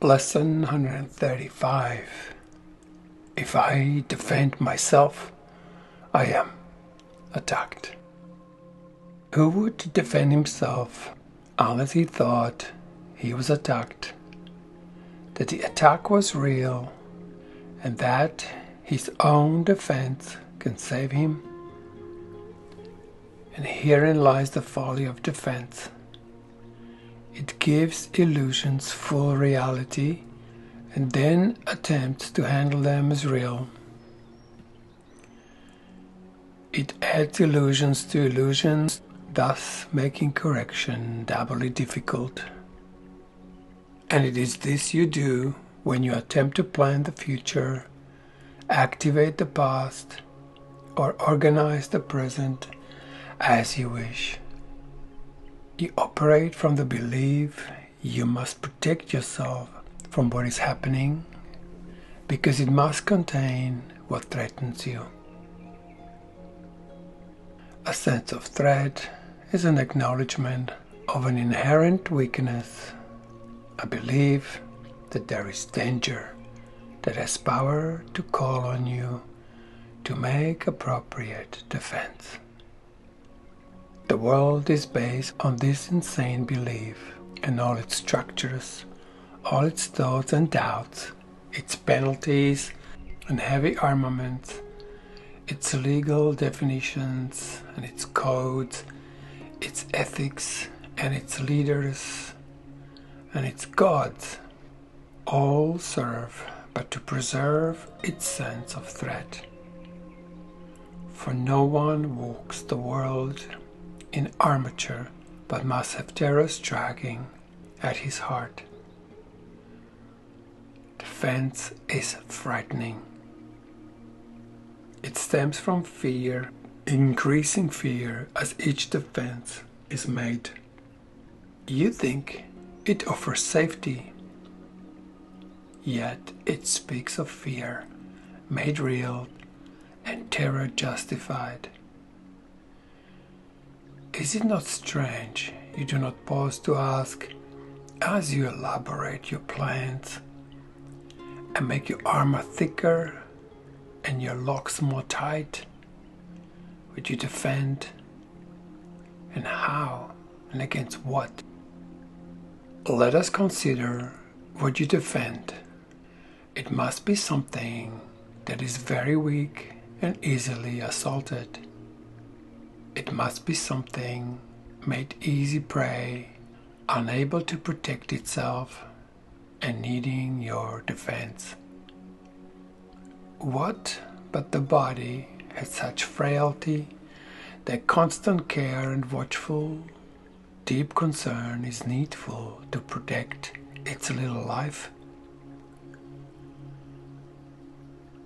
Lesson 135. If I defend myself, I am attacked. Who would defend himself unless he thought he was attacked, that the attack was real, and that his own defense can save him? And herein lies the folly of defense. It gives illusions full reality and then attempts to handle them as real. It adds illusions to illusions, thus making correction doubly difficult. And it is this you do when you attempt to plan the future, activate the past, or organize the present as you wish. You operate from the belief you must protect yourself from what is happening because it must contain what threatens you. A sense of threat is an acknowledgement of an inherent weakness, a belief that there is danger that has power to call on you to make appropriate defense. The world is based on this insane belief, and all its structures, all its thoughts and doubts, its penalties and heavy armaments, its legal definitions and its codes, its ethics and its leaders and its gods, all serve but to preserve its sense of threat. For no one walks the world in armature, but must have terror striking at his heart. Defense is frightening. It stems from fear, increasing fear as each defense is made. You think it offers safety, yet it speaks of fear made real and terror justified. Is it not strange you do not pause to ask, as you elaborate your plans and make your armor thicker and your locks more tight, would you defend, and how and against what? Let us consider what you defend. It must be something that is very weak and easily assaulted. It must be something made easy prey, unable to protect itself, and needing your defense. What but the body has such frailty that constant care and watchful, deep concern is needful to protect its little life?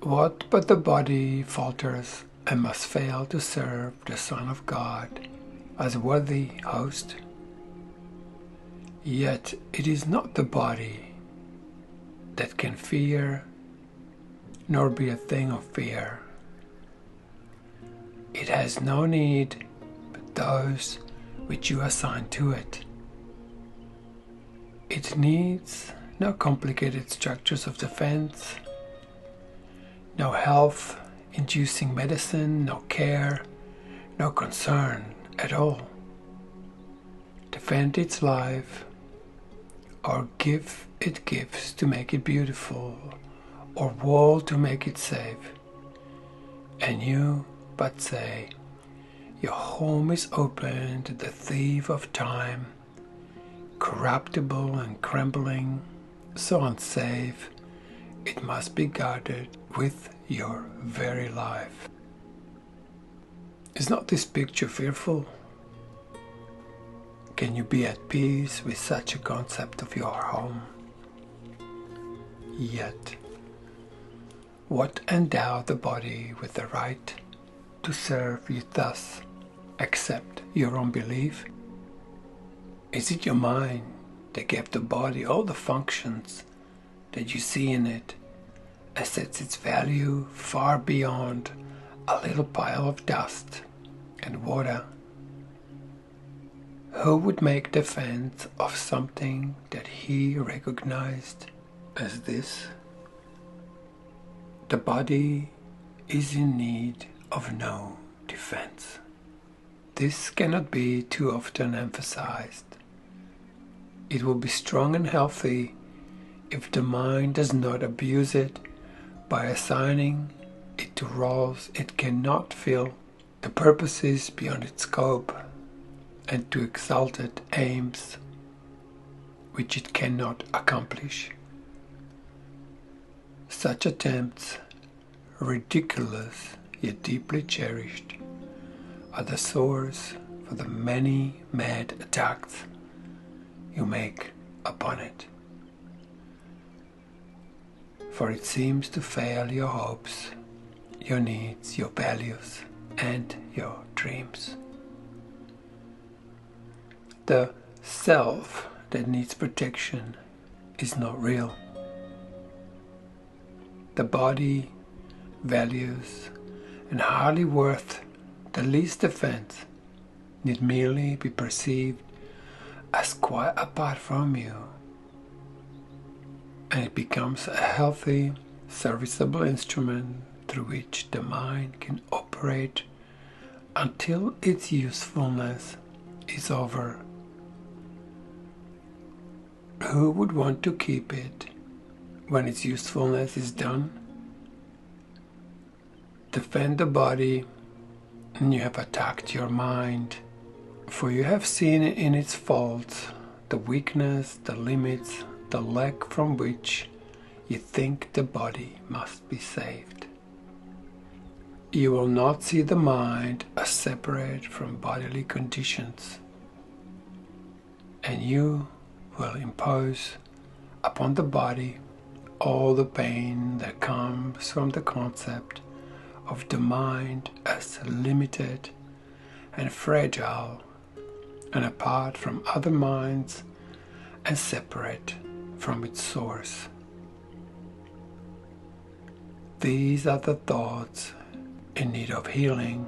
What but the body falters and must fail to serve the Son of God as worthy host? Yet it is not the body that can fear, nor be a thing of fear. It has no need but those which you assign to it. It needs no complicated structures of defense, no health-inducing medicine, no care, no concern at all. Defend its life, or give it gifts to make it beautiful, or wall to make it safe. And you but say, your home is open to the thief of time, corruptible and crumbling, so unsafe, it must be guarded with your very life. Is not this picture fearful? Can you be at peace with such a concept of your home? Yet, what endowed the body with the right to serve you thus, except your own belief? Is it your mind that gave the body all the functions that you see in it, and sets its value far beyond a little pile of dust and water? Who would make defense of something that he recognized as this: the body is in need of no defense. This cannot be too often emphasized. It will be strong and healthy if the mind does not abuse it by assigning it to roles it cannot fill, to purposes beyond its scope, and to exalted aims which it cannot accomplish. Such attempts, ridiculous yet deeply cherished, are the source for the many mad attacks you make upon it. For it seems to fail your hopes, your needs, your values, and your dreams. The self that needs protection is not real. The body, values, and hardly worth the least defense need merely be perceived as quite apart from you, and it becomes a healthy, serviceable instrument through which the mind can operate until its usefulness is over. Who would want to keep it when its usefulness is done? Defend the body, and you have attacked your mind, for you have seen in its faults the weakness, the limits, the lack from which you think the body must be saved. You will not see the mind as separate from bodily conditions, and you will impose upon the body all the pain that comes from the concept of the mind as limited and fragile and apart from other minds and separate from its source. These are the thoughts in need of healing,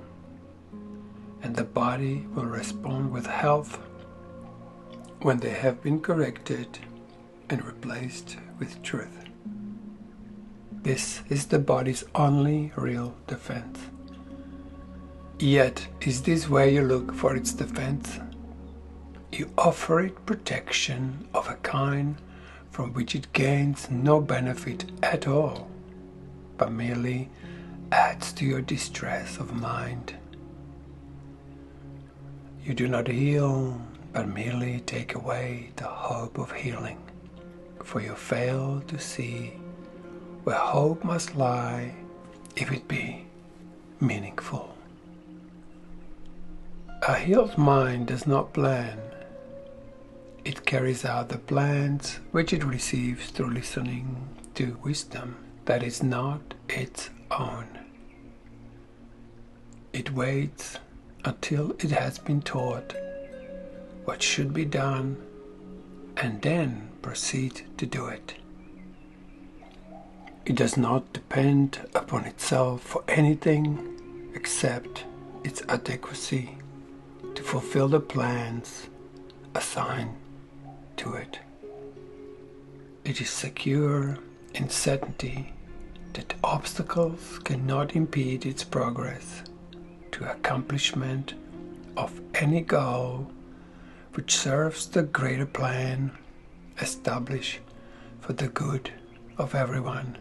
and the body will respond with health when they have been corrected and replaced with truth. This is the body's only real defense. Yet, is this where you look for its defense? You offer it protection of a kind from which it gains no benefit at all, but merely adds to your distress of mind. You do not heal, but merely take away the hope of healing, for you fail to see where hope must lie if it be meaningful. A healed mind does not plan. It carries out the plans which it receives through listening to wisdom that is not its own. It waits until it has been taught what should be done and then proceed to do it. It does not depend upon itself for anything except its adequacy to fulfill the plans assigned to it. It is secure in certainty that obstacles cannot impede its progress to accomplishment of any goal which serves the greater plan established for the good of everyone.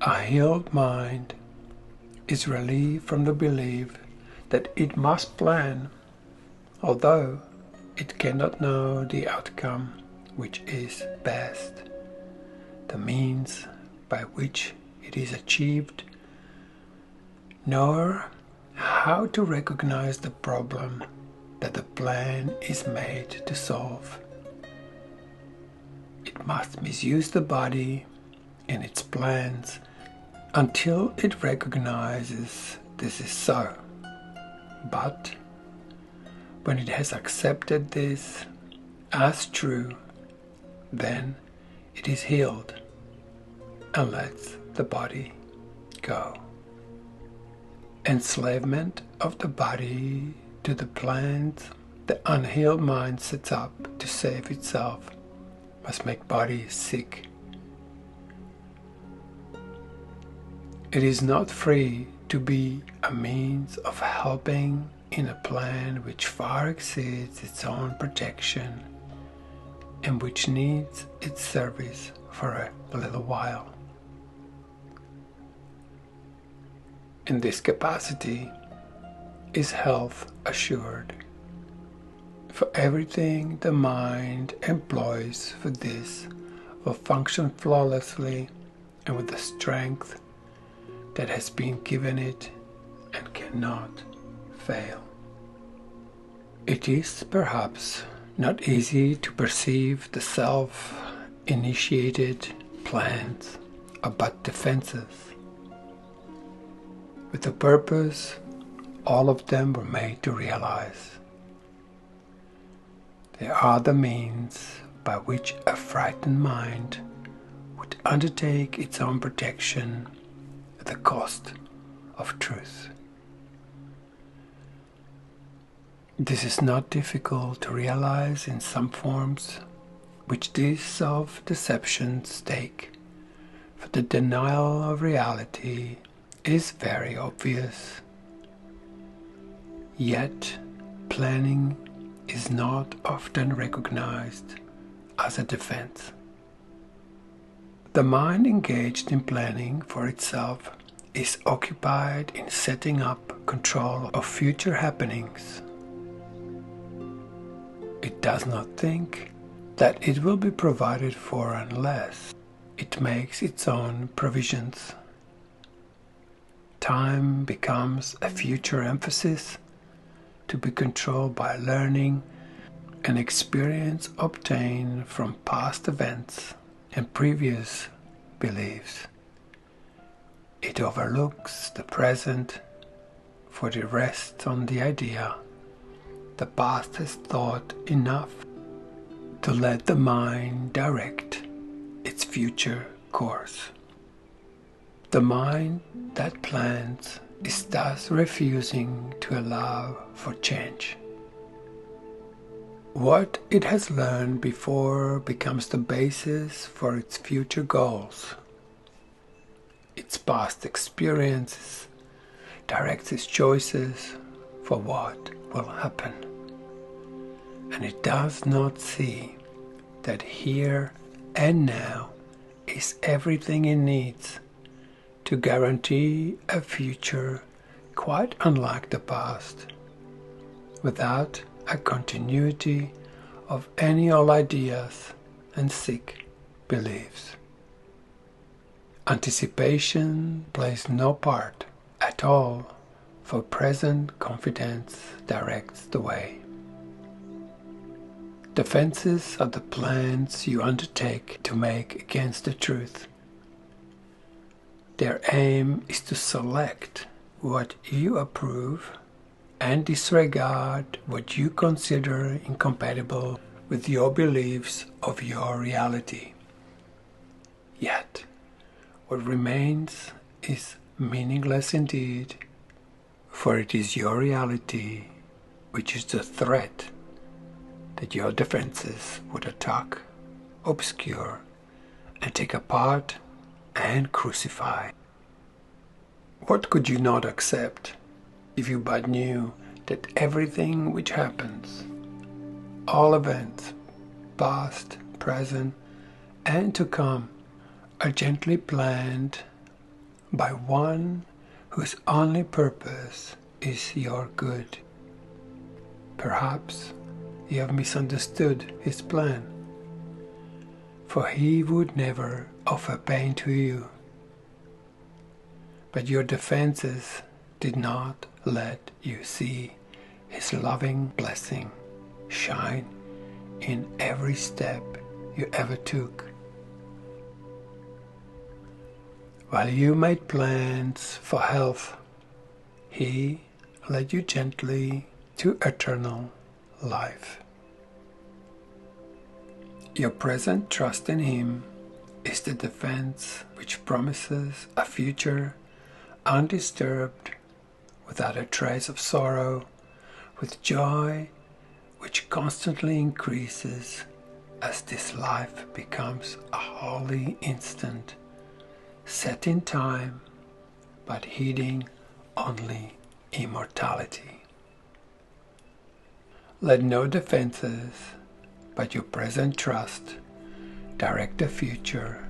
A healed mind is relieved from the belief that it must plan, although it cannot know the outcome which is best, the means by which it is achieved, nor how to recognize the problem that the plan is made to solve. It must misuse the body in its plans until it recognizes this is so. But when it has accepted this as true, then it is healed and lets the body go. Enslavement of the body to the plans the unhealed mind sets up to save itself must make body sick. It is not free to be a means of helping in a plan which far exceeds its own protection and which needs its service for a little while. In this capacity is health assured, for everything the mind employs for this will function flawlessly and with the strength that has been given it and cannot fail. It is perhaps not easy to perceive the self-initiated plans about defenses. With a purpose, all of them were made to realize. They are the means by which a frightened mind would undertake its own protection at the cost of truth. This is not difficult to realize in some forms which these self-deceptions take, for the denial of reality is very obvious. Yet, planning is not often recognized as a defense. The mind engaged in planning for itself is occupied in setting up control of future happenings. It does not think that it will be provided for unless it makes its own provisions. Time becomes a future emphasis to be controlled by learning and experience obtained from past events and previous beliefs. It overlooks the present, for it rests on the idea the past has thought enough to let the mind direct its future course. The mind that plans is thus refusing to allow for change. What it has learned before becomes the basis for its future goals. Its past experiences directs its choices for what will happen. And it does not see that here and now is everything it needs to guarantee a future quite unlike the past, without a continuity of any old ideas and sick beliefs. Anticipation plays no part at all, for present confidence directs the way. Defenses are the plans you undertake to make against the truth. Their aim is to select what you approve and disregard what you consider incompatible with your beliefs of your reality. Yet, what remains is meaningless indeed, for it is your reality which is the threat that your defenses would attack, obscure, and take apart and crucify. What could you not accept if you but knew that everything which happens, all events, past, present, and to come, are gently planned by one whose only purpose is your good? Perhaps you have misunderstood his plan, for he would never offer pain to you. But your defenses did not let you see his loving blessing shine in every step you ever took. While you made plans for health, he led you gently to eternal life. Your present trust in him is the defense which promises a future undisturbed, without a trace of sorrow, with joy which constantly increases as this life becomes a holy instant, set in time, but heeding only immortality. Let no defenses but your present trust direct the future,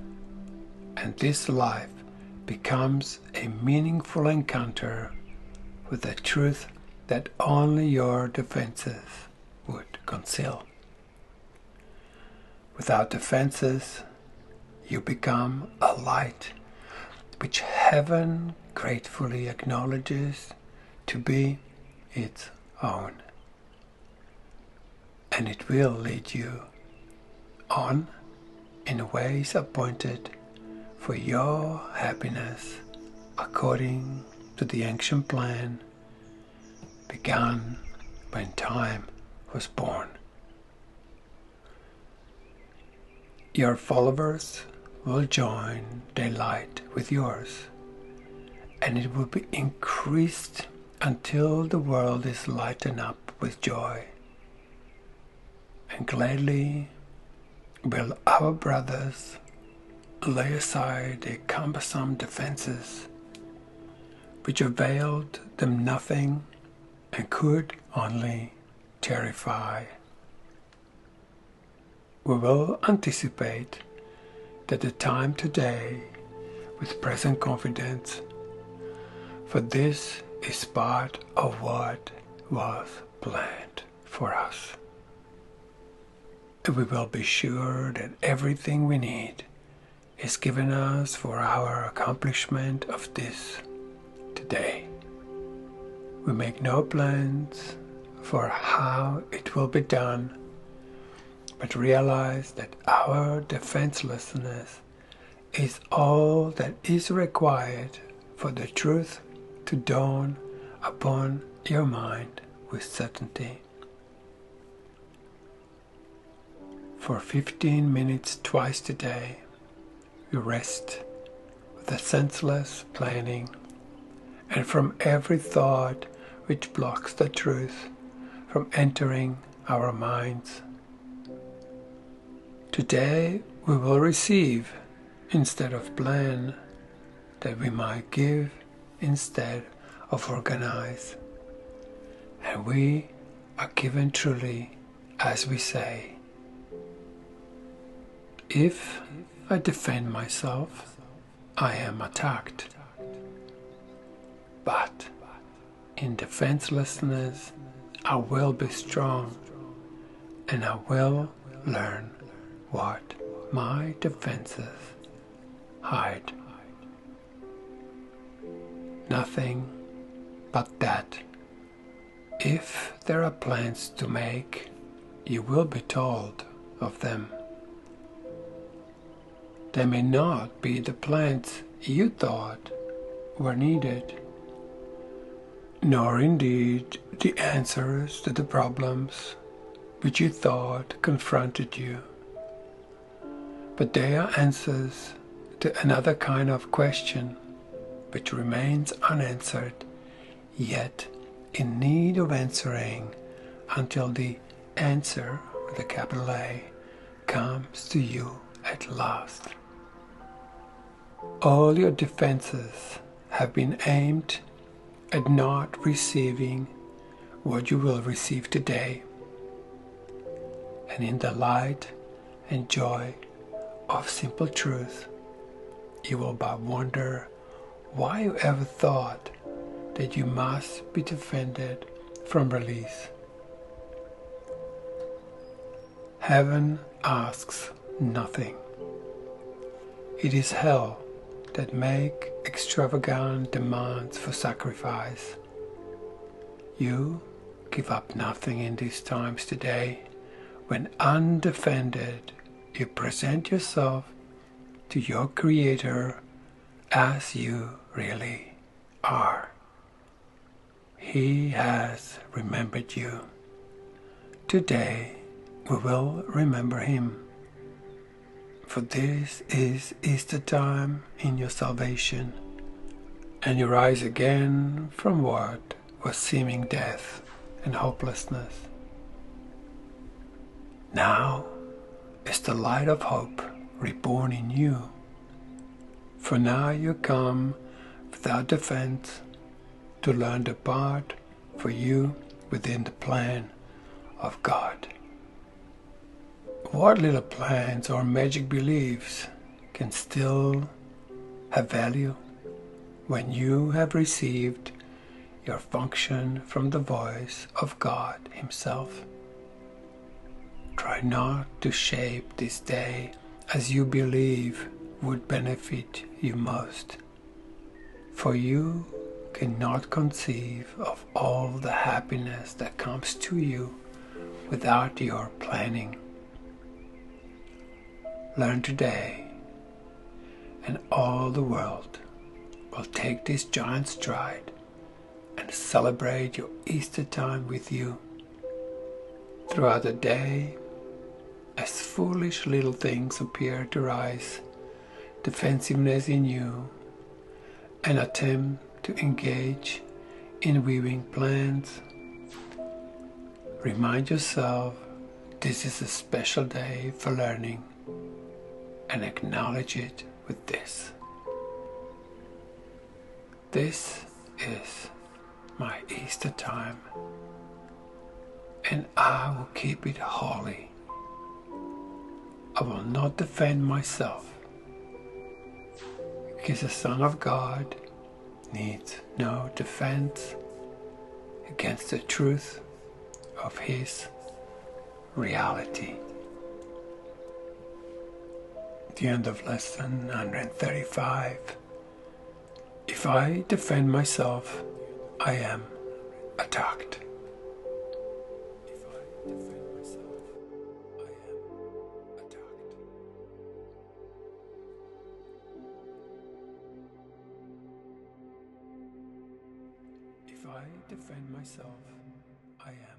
and this life becomes a meaningful encounter with the truth that only your defenses would conceal. Without defenses, you become a light which heaven gratefully acknowledges to be its own. And it will lead you on in ways appointed for your happiness according to the ancient plan begun when time was born. Your followers will join their light with yours, and it will be increased until the world is lightened up with joy. And gladly will our brothers lay aside their cumbersome defenses, which availed them nothing and could only terrify. We will anticipate that the time today with present confidence, for this is part of what was planned for us. We will be sure that everything we need is given us for our accomplishment of this today. We make no plans for how it will be done, but realize that our defenselessness is all that is required for the truth to dawn upon your mind with certainty. For 15 minutes twice today, you rest with a senseless planning, and from every thought which blocks the truth from entering our minds. Today we will receive instead of plan, that we might give instead of organize. And we are given truly as we say. If I defend myself, I am attacked. But in defenselessness, I will be strong, and I will learn what my defenses hide. Nothing but that if there are plans to make, you will be told of them. They may not be the plans you thought were needed, nor indeed the answers to the problems which you thought confronted you. But they are answers to another kind of question which remains unanswered, yet in need of answering until the answer with a capital A comes to you at last. All your defenses have been aimed at not receiving what you will receive today. And in the light and joy of simple truth, you will but wonder why you ever thought that you must be defended from release. Heaven asks nothing. It is hell that make extravagant demands for sacrifice. You give up nothing in these times today, when undefended you present yourself to your Creator as you really are. He has remembered you. Today we will remember Him. For this is Easter time in your salvation, and you rise again from what was seeming death and hopelessness. Now is the light of hope reborn in you. For now you come without defense to learn the part for you within the plan of God. What little plans or magic beliefs can still have value when you have received your function from the voice of God Himself? Try not to shape this day as you believe would benefit you most, for you cannot conceive of all the happiness that comes to you without your planning. Learn today, and all the world will take this giant stride and celebrate your Easter time with you. Throughout the day, as foolish little things appear to rise, defensiveness in you, and attempt to engage in weaving plans, remind yourself this is a special day for learning, and acknowledge it with this. This is my Easter time, and I will keep it holy. I will not defend myself, because the Son of God needs no defense against the truth of His reality. The end of lesson 135. If I defend myself, I am attacked. If I defend myself, I am attacked. If I defend myself, I am